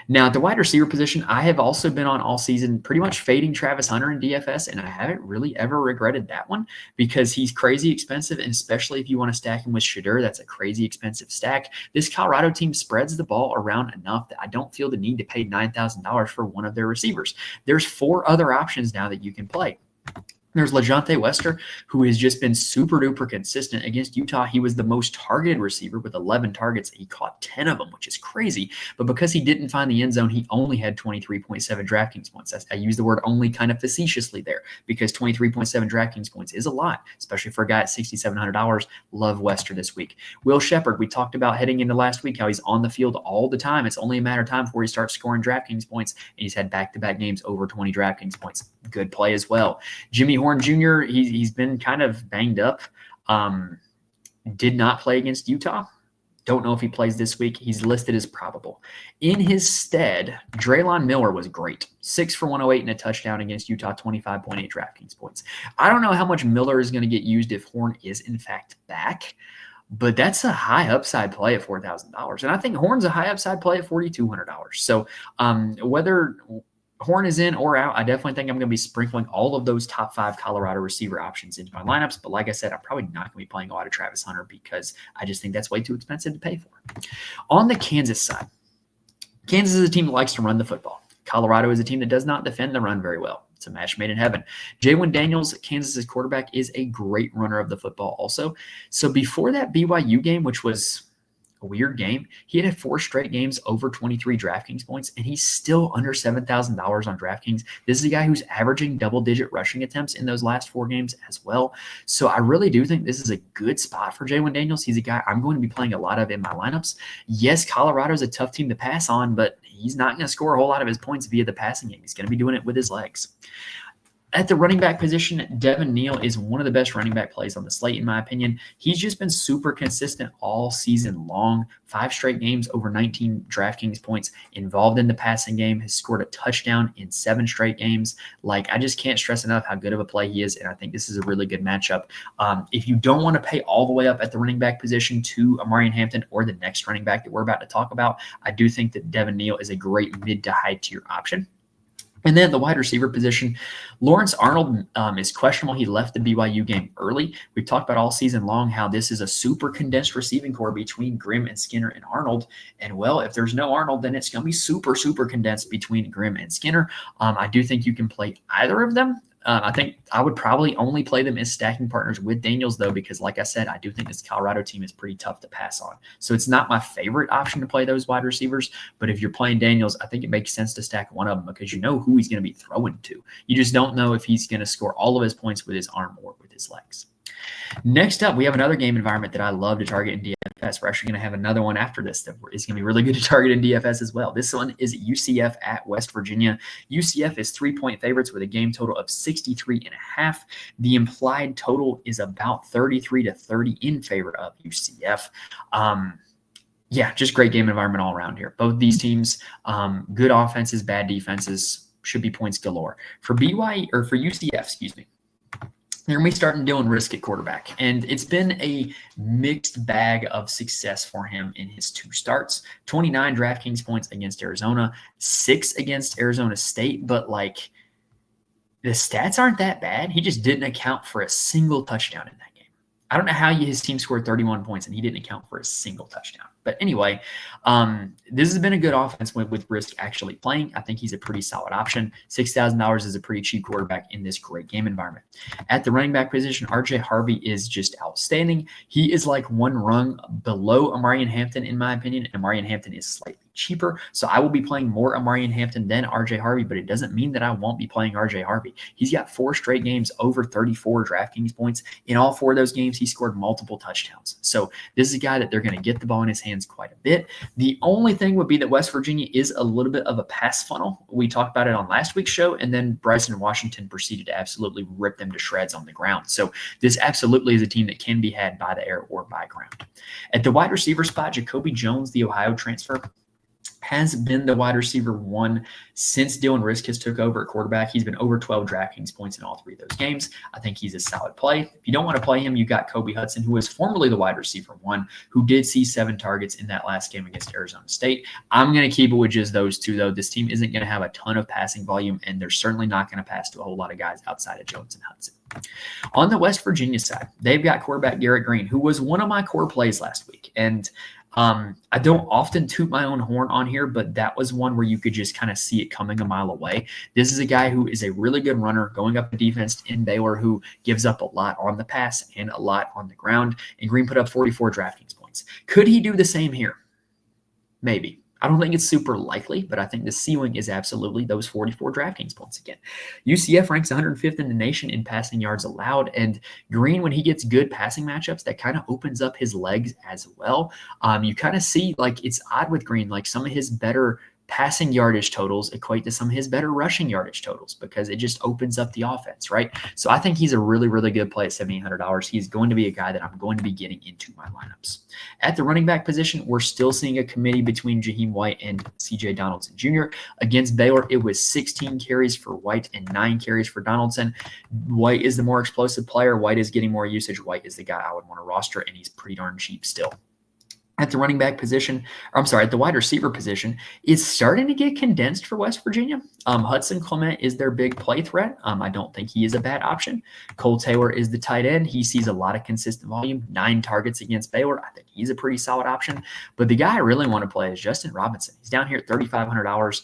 Now, at the wide receiver position, I have also been on all season pretty much fading Travis Hunter in DFS, and I haven't really ever regretted that one because he's crazy expensive, and especially if you want to stack him with Shedeur, that's a crazy expensive stack. This Colorado team spreads the ball around enough that I don't feel the need to pay $9,000 for one of their receivers. There's 4 other options now that you can play. There's LeJontay Wester, who has just been super duper consistent. Against Utah, he was the most targeted receiver with 11 targets. He caught 10 of them, which is crazy. But because he didn't find the end zone, he only had 23.7 DraftKings points. I use the word only kind of facetiously there because 23.7 DraftKings points is a lot, especially for a guy at $6,700. Love Wester this week. Will Shepherd, we talked about heading into last week how he's on the field all the time. It's only a matter of time before he starts scoring DraftKings points, and he's had back-to-back games over 20 DraftKings points. Good play as well. Jimmy Horn Jr., he's been kind of banged up. Did not play against Utah. Don't know if he plays this week. He's listed as probable. In his stead, Draylon Miller was great. 6 for 108 and a touchdown against Utah, 25.8 DraftKings points. I don't know how much Miller is going to get used if Horn is in fact back, but that's a high upside play at $4,000. And I think Horn's a high upside play at $4,200. So whether Horn is in or out, I definitely think I'm going to be sprinkling all of those top 5 Colorado receiver options into my lineups. But like I said, I'm probably not going to be playing a lot of Travis Hunter because I just think that's way too expensive to pay for. On the Kansas side, Kansas is a team that likes to run the football. Colorado is a team that does not defend the run very well. It's a match made in heaven. Jayden Daniels, Kansas's quarterback, is a great runner of the football also. So before that BYU game, which was a weird game, he had 4 straight games over 23 DraftKings points, and he's still under $7,000 on DraftKings. This is a guy who's averaging double-digit rushing attempts in those last 4 games as well. So I really do think this is a good spot for Jayden Daniels. He's a guy I'm going to be playing a lot of in my lineups. Yes, Colorado's a tough team to pass on, but he's not going to score a whole lot of his points via the passing game. He's going to be doing it with his legs. At the running back position, Devin Neal is one of the best running back plays on the slate, in my opinion. He's just been super consistent all season long. 5 straight games over 19 DraftKings points, involved in the passing game, has scored a touchdown in 7 straight games. Like, I just can't stress enough how good of a play he is, and I think this is a really good matchup. If you don't want to pay all the way up at the running back position to Amarian Hampton or the next running back that we're about to talk about, I do think that Devin Neal is a great mid to high tier option. And then the wide receiver position, Lawrence Arnold is questionable. He left the BYU game early. We've talked about all season long how this is a super condensed receiving core between Grimm and Skinner and Arnold. And, well, if there's no Arnold, then it's going to be super, super condensed between Grimm and Skinner. I do think you can play either of them. I think I would probably only play them as stacking partners with Daniels, though, because, like I said, I do think this Colorado team is pretty tough to pass on. So it's not my favorite option to play those wide receivers, but if you're playing Daniels, I think it makes sense to stack one of them because you know who he's going to be throwing to. You just don't know if he's going to score all of his points with his arm or with his legs. Next up, we have another game environment that I love to target in DFS. We're actually going to have another one after this that is going to be really good to target in DFS as well. This one is UCF at West Virginia. UCF is 3-point favorites with a game total of 63.5. The implied total is about 33-30 in favor of UCF. Yeah, just great game environment all around here. Both these teams, good offenses, bad defenses, should be points galore. For UCF, excuse me. They're going to be starting doing risk at quarterback. And it's been a mixed bag of success for him in his 2 starts. 29 DraftKings points against Arizona, 6 against Arizona State. But, like, the stats aren't that bad. He just didn't account for a single touchdown in that game. I don't know how his team scored 31 points and he didn't account for a single touchdown. But anyway, this has been a good offense with risk actually playing. I think he's a pretty solid option. $6,000 is a pretty cheap quarterback in this great game environment. At the running back position, RJ Harvey is just outstanding. He is like one rung below Amarian Hampton, in my opinion, and Amarian Hampton is slightly cheaper. So I will be playing more Amarian Hampton than RJ Harvey, but it doesn't mean that I won't be playing RJ Harvey. He's got 4 straight games over 34 DraftKings points. In all 4 of those games, he scored multiple touchdowns. So this is a guy that they're going to get the ball in his hands quite a bit. The only thing would be that West Virginia is a little bit of a pass funnel. We talked about it on last week's show, and then Bryson Washington proceeded to absolutely rip them to shreds on the ground. So this absolutely is a team that can be had by the air or by ground. At the wide receiver spot, Jacoby Jones, the Ohio transfer, has been the wide receiver one since Dylan Risk has took over at quarterback. He's been over 12 DraftKings points in all three of those games. I think he's a solid play. If you don't want to play him, you got Kobe Hudson, who was formerly the wide receiver one, who did see 7 targets in that last game against Arizona State. I'm going to keep it with just those two, though. This team isn't going to have a ton of passing volume, and they're certainly not going to pass to a whole lot of guys outside of Jones and Hudson. On the West Virginia side, they've got quarterback Garrett Green, who was one of my core plays last week. And I don't often toot my own horn on here, but that was one where you could just kind of see it coming a mile away. This is a guy who is a really good runner going up the defense in Baylor, who gives up a lot on the pass and a lot on the ground. And Green put up 44 DraftKings points. Could he do the same here? Maybe. I don't think it's super likely, but I think the ceiling is absolutely those 44 DraftKings points again. UCF ranks 105th in the nation in passing yards allowed, and Green, when he gets good passing matchups, that kind of opens up his legs as well. You kind of see, like, it's odd with Green, like some of his better passing yardage totals equate to some of his better rushing yardage totals because it just opens up the offense, right? So I think he's a really, really good play at $7,800. He's going to be a guy that I'm going to be getting into my lineups. At the running back position, we're still seeing a committee between Jaheim White and C.J. Donaldson Jr. Against Baylor, it was 16 carries for White and 9 carries for Donaldson. White is the more explosive player. White is getting more usage. White is the guy I would want to roster, and he's pretty darn cheap still. At the running back position, at the wide receiver position, is starting to get condensed for West Virginia. Hudson Clement is their big play threat. I don't think he is a bad option. Cole Taylor is the tight end. He sees a lot of consistent volume, 9 targets against Baylor. I think he's a pretty solid option. But the guy I really want to play is Justin Robinson. He's down here at $3,500.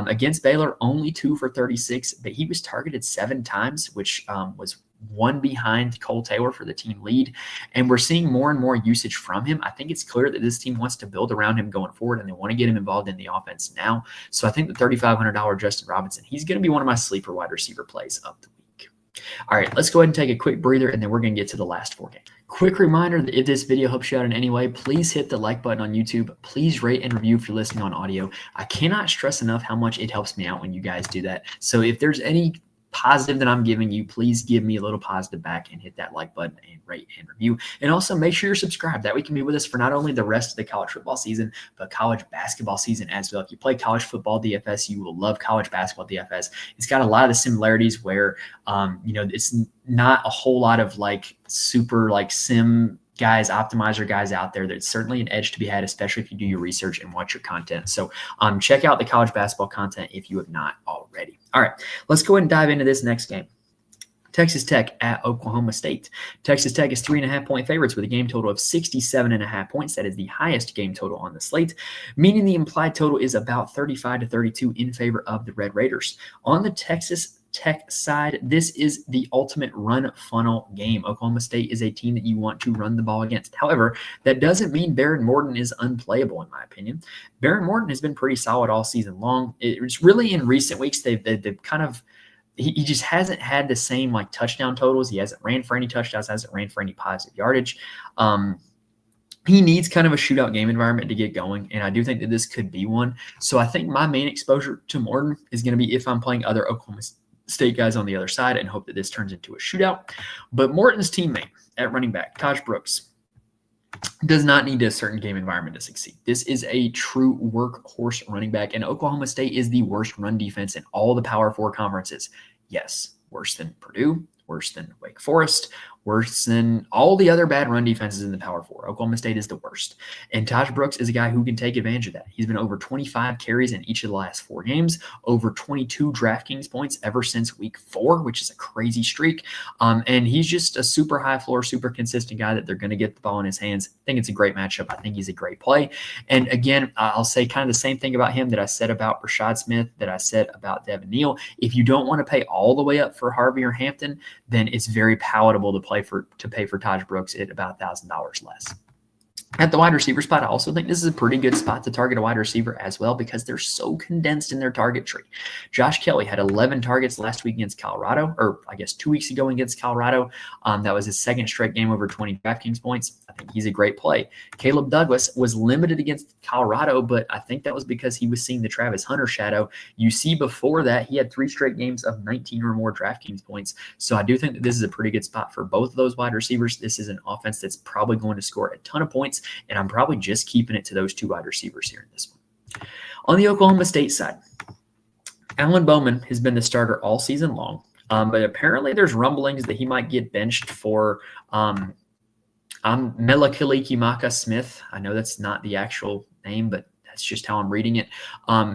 Against Baylor, only 2 for 36, but he was targeted 7 times, which was one behind Cole Taylor for the team lead. And we're seeing more and more usage from him. I think it's clear that this team wants to build around him going forward, and they want to get him involved in the offense now. So I think the $3,500 Justin Robinson, he's going to be one of my sleeper wide receiver plays of the week. All right, let's go ahead and take a quick breather, and then we're going to get to the last 4 games. Quick reminder that if this video helps you out in any way, please hit the like button on YouTube. Please rate and review if you're listening on audio. I cannot stress enough how much it helps me out when you guys do that. So if there's any positive that I'm giving you, please give me a little positive back and hit that like button and rate and review. And also make sure you're subscribed. That way you can be with us for not only the rest of the college football season, but college basketball season as well. If you play college football DFS, you will love college basketball DFS. It's got a lot of the similarities where, it's not a whole lot of like super like sim guys, optimizer guys out there. There's certainly an edge to be had, especially if you do your research and watch your content. So check out the college basketball content if you have not already. All right, let's go ahead and dive into this next game. Texas Tech at Oklahoma State. Texas Tech is 3.5-point favorites with a game total of 67.5 points. That is the highest game total on the slate, meaning the implied total is about 35 to 32 in favor of the Red Raiders. On the Texas Tech side, this is the ultimate run funnel game. Oklahoma State is a team that you want to run the ball against. However, that doesn't mean Baron Morton is unplayable, in my opinion. Baron Morton has been pretty solid all season long. It's really in recent weeks they've kind of he just hasn't had the same like touchdown totals. He hasn't ran for any touchdowns, hasn't ran for any positive yardage. He needs kind of a shootout game environment to get going, and I do think that this could be one. So I think my main exposure to Morton is going to be if I'm playing other Oklahoma State guys on the other side and hope that this turns into a shootout. But Morton's teammate at running back, Taj Brooks, does not need a certain game environment to succeed. This is a true workhorse running back, and Oklahoma State is the worst run defense in all the Power 4 conferences. Yes, worse than Purdue, worse than Wake Forest, worse than all the other bad run defenses in the Power 4. Oklahoma State is the worst. And Taj Brooks is a guy who can take advantage of that. He's been over 25 carries in each of the last 4 games, over 22 DraftKings points ever since week 4, which is a crazy streak. And he's just a super high floor, super consistent guy that they're going to get the ball in his hands. I think it's a great matchup. I think he's a great play. And again, I'll say kind of the same thing about him that I said about Rashad Smith, that I said about Devin Neal. If you don't want to pay all the way up for Harvey or Hampton, then it's very palatable to pay for Taj Brooks at about $1,000 less. At the wide receiver spot, I also think this is a pretty good spot to target a wide receiver as well because they're so condensed in their target tree. Josh Kelly had 11 targets last week against Colorado, or I guess 2 weeks ago against Colorado. That was his second straight game over 20 DraftKings points. I think he's a great play. Caleb Douglas was limited against Colorado, but I think that was because he was seeing the Travis Hunter shadow. You see before that, he had 3 straight games of 19 or more DraftKings points. So I do think that this is a pretty good spot for both of those wide receivers. This is an offense that's probably going to score a ton of points, and I'm probably just keeping it to those 2 wide receivers here in this one. On the Oklahoma State side, Alan Bowman has been the starter all season long, but apparently there's rumblings that he might get benched for Melakiliki Maka Smith. I know that's not the actual name, but that's just how I'm reading it.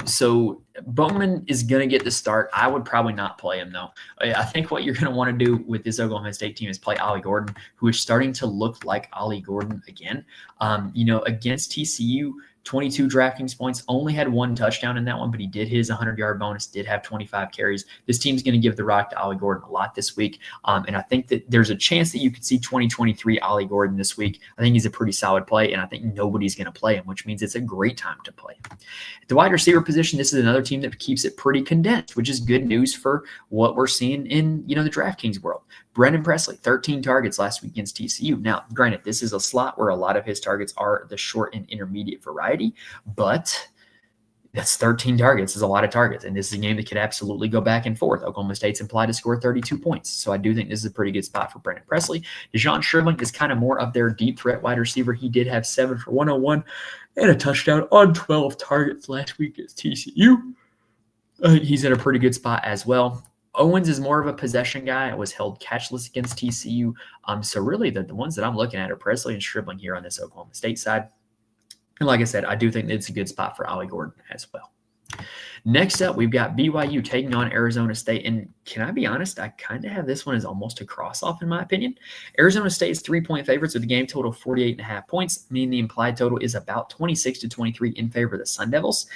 So Bowman is going to get the start. I would probably not play him, though. I think what you're going to want to do with this Oklahoma State team is play Ollie Gordon, who is starting to look like Ollie Gordon again. Against TCU, 22 DraftKings points, only had one touchdown in that one, but he did his 100-yard bonus, did have 25 carries. This team's going to give the rock to Ollie Gordon a lot this week, and I think that there's a chance that you could see 2023 Ollie Gordon this week. I think he's a pretty solid play, and I think nobody's going to play him, which means it's a great time to play him. At the wide receiver position, this is another team that keeps it pretty condensed, which is good news for what we're seeing in the DraftKings world. Brendan Presley, 13 targets last week against TCU. Now, granted, this is a slot where a lot of his targets are the short and intermediate variety, but that's 13 targets is a lot of targets, and this is a game that could absolutely go back and forth. Oklahoma State's implied to score 32 points, so I do think this is a pretty good spot for Brendan Presley. Deshaun Sherman is kind of more of their deep threat wide receiver. He did have 7 for 101 and a touchdown on 12 targets last week against TCU. He's in a pretty good spot as well. Owens is more of a possession guy. Was held catchless against TCU. So really the ones that I'm looking at are Presley and Stribling here on this Oklahoma State side. And like I said, I do think it's a good spot for Ollie Gordon as well. Next up, we've got BYU taking on Arizona State. And can I be honest, I kind of have this one as almost a cross-off in my opinion. Arizona State is 3-point favorites with a game total of 48.5 points, meaning the implied total is about 26 to 23 in favor of the Sun Devils.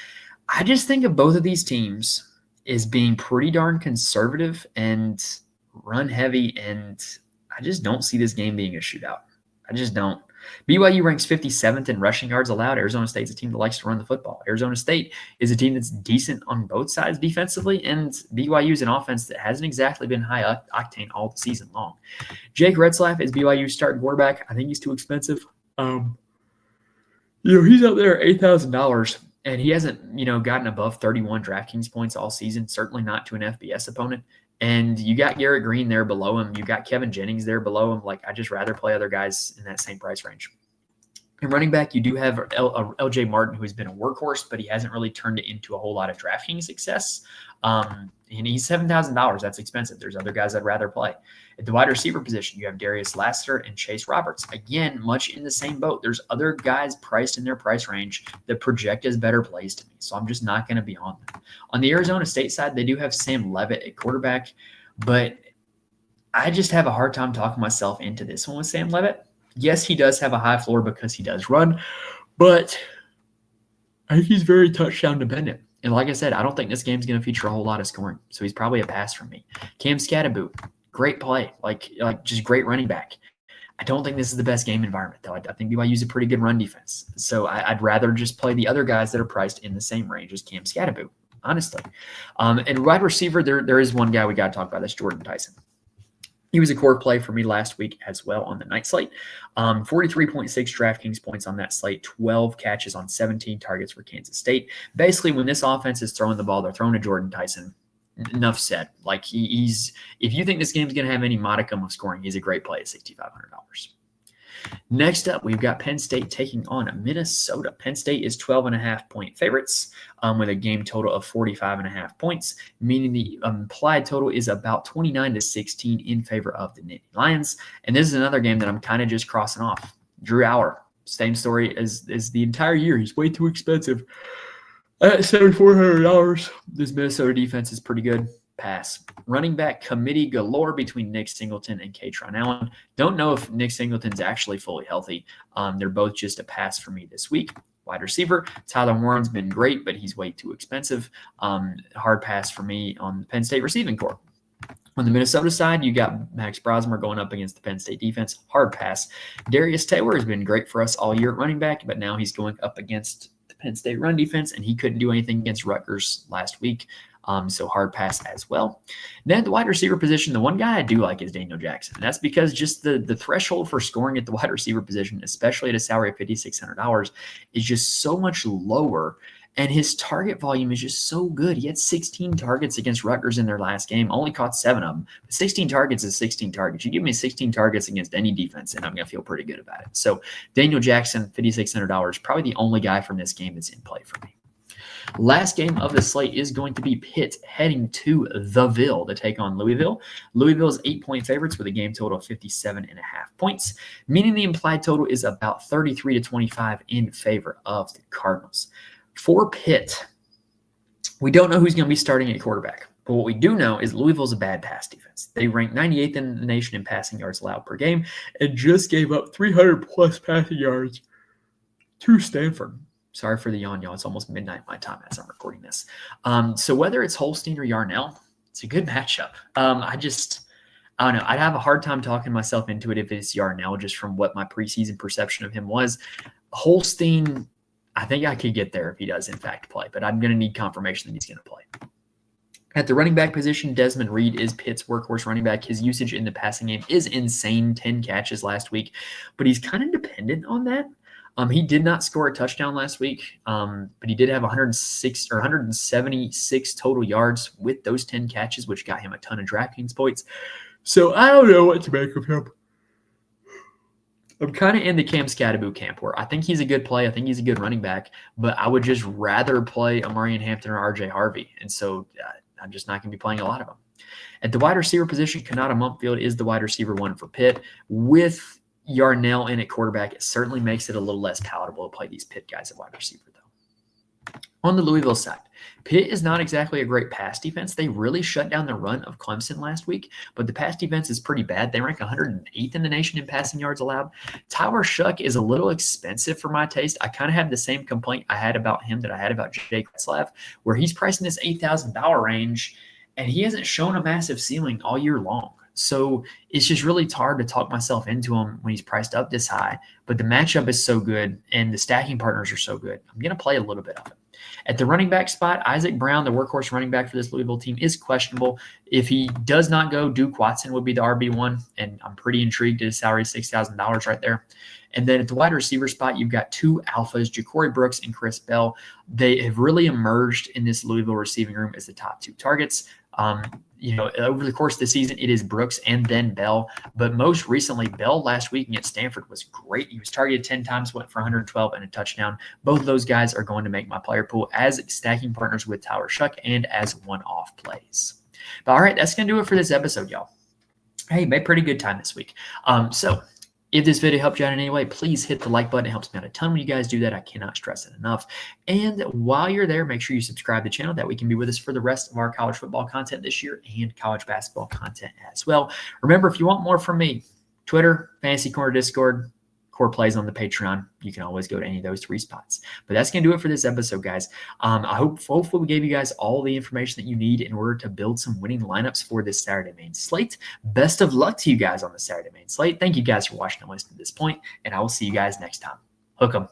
I just think of both of these teams is being pretty darn conservative and run heavy, and I just don't see this game being a shootout. I just don't. BYU ranks 57th in rushing yards allowed. Arizona State's a team that likes to run the football. Arizona State is a team that's decent on both sides defensively, and BYU is an offense that hasn't exactly been high octane all the season long. Jake Retzlaff is BYU's starting quarterback. I think he's too expensive. He's up there at $8,000. And he hasn't, gotten above 31 DraftKings points all season, certainly not to an FBS opponent. And you got Garrett Green there below him. You got Kevin Jennings there below him. I just rather play other guys in that same price range. And running back, you do have LJ Martin, who has been a workhorse, but he hasn't really turned it into a whole lot of DraftKings success. And he's $7,000. That's expensive. There's other guys I'd rather play. At the wide receiver position, you have Darius Lassiter and Chase Roberts. Again, much in the same boat. There's other guys priced in their price range that project as better plays to me, so I'm just not going to be on them. On the Arizona State side, they do have Sam Levitt at quarterback, but I just have a hard time talking myself into this one with Sam Levitt. Yes, he does have a high floor because he does run, but I think he's very touchdown dependent. And like I said, I don't think this game's going to feature a whole lot of scoring, so he's probably a pass from me. Cam Scatterboot, great play, like just great running back. I don't think this is the best game environment, though. I think BYU's a pretty good run defense, so I'd rather just play the other guys that are priced in the same range as Cam Scatterboot, honestly. And wide receiver, there is one guy we got to talk about. That's Jordan Tyson. He was a core play for me last week as well on the night slate. 43.6 DraftKings points on that slate, 12 catches on 17 targets for Kansas State. Basically, when this offense is throwing the ball, they're throwing to Jordan Tyson. Enough said. He's if you think this game's going to have any modicum of scoring, he's a great play at $6,500. Next up, we've got Penn State taking on Minnesota. Penn State is 12.5-point favorites with a game total of 45.5 points, meaning the implied total is about 29 to 16 in favor of the Nittany Lions. And this is another game that I'm kind of just crossing off. Drew Allar, same story as the entire year. He's way too expensive. At $7,400, this Minnesota defense is pretty good. Pass. Running back committee galore between Nick Singleton and Katron Allen. Don't know if Nick Singleton's actually fully healthy. They're both just a pass for me this week. Wide receiver, Tyler Warren's been great, but he's way too expensive. Hard pass for me on the Penn State receiving corps. On the Minnesota side, you got Max Brosmer going up against the Penn State defense. Hard pass. Darius Taylor has been great for us all year at running back, but now he's going up against the Penn State run defense, and he couldn't do anything against Rutgers last week. So hard pass as well. Then at the wide receiver position, the one guy I do like is Daniel Jackson. And that's because just the threshold for scoring at the wide receiver position, especially at a salary of $5,600, is just so much lower. And his target volume is just so good. He had 16 targets against Rutgers in their last game, only caught 7 of them. But 16 targets is 16 targets. You give me 16 targets against any defense, and I'm going to feel pretty good about it. So Daniel Jackson, $5,600, probably the only guy from this game that's in play for me. Last game of the slate is going to be Pitt heading to the Ville to take on Louisville. Louisville is 8-point favorites with a game total of 57.5 points, meaning the implied total is about 33 to 25 in favor of the Cardinals. For Pitt, we don't know who's going to be starting at quarterback. But what we do know is Louisville's a bad pass defense. They rank 98th in the nation in passing yards allowed per game and just gave up 300-plus passing yards to Stanford. Sorry for the yawn, y'all. It's almost midnight my time as I'm recording this. So whether it's Holstein or Yarnell, it's a good matchup. I don't know. I'd have a hard time talking myself into it if it's Yarnell, just from what my preseason perception of him was. Holstein, I think I could get there if he does, in fact, play. But I'm going to need confirmation that he's going to play. At the running back position, Desmond Reed is Pitt's workhorse running back. His usage in the passing game is insane, 10 catches last week, but he's kind of dependent on that. He did not score a touchdown last week, but he did have 176 total yards with those 10 catches, which got him a ton of DraftKings points. So I don't know what to make of him. I'm kind of in the Cam Scatterbo camp where I think he's a good play. I think he's a good running back, but I would just rather play Amarian Hampton or RJ Harvey. And so I'm just not going to be playing a lot of them. At the wide receiver position, Kanata Mumpfield is the wide receiver one for Pitt. With Yarnell in at quarterback, it certainly makes it a little less palatable to play these Pitt guys at wide receiver, though. On the Louisville side, Pitt is not exactly a great pass defense. They really shut down the run of Clemson last week, but the pass defense is pretty bad. They rank 108th in the nation in passing yards allowed. Tyler Shuck is a little expensive for my taste. I kind of have the same complaint I had about him that I had about Jake Retzlaff, where he's priced in this $8,000 range, and he hasn't shown a massive ceiling all year long. So it's just really hard to talk myself into him when he's priced up this high, but the matchup is so good and the stacking partners are so good. I'm going to play a little bit of it. At the running back spot, Isaac Brown, the workhorse running back for this Louisville team, is questionable. If he does not go, Duke Watson would be the RB1, and I'm pretty intrigued at his salary, $6,000 right there. And then at the wide receiver spot, you've got two alphas, Ja'Cory Brooks and Chris Bell. They have really emerged in this Louisville receiving room as the top two targets. Over the course of the season, it is Brooks and then Bell. But most recently, Bell last week against Stanford was great. He was targeted 10 times, went for 112 and a touchdown. Both of those guys are going to make my player pool as stacking partners with Tyler Shuck and as one-off plays. But all right, that's going to do it for this episode, y'all. Hey, made pretty good time this week. So if this video helped you out in any way, please hit the like button. It helps me out a ton when you guys do that. I cannot stress it enough. And while you're there, make sure you subscribe to the channel. That we can be with us for the rest of our college football content this year and college basketball content as well. Remember, if you want more from me, Twitter, Fantasy Corner Discord, Core Plays on the Patreon. You can always go to any of those three spots. But that's going to do it for this episode, guys. Hopefully we gave you guys all the information that you need in order to build some winning lineups for this Saturday main slate. Best of luck to you guys on the Saturday main slate. Thank you guys for watching and listening to this point, and I will see you guys next time. Hook 'em.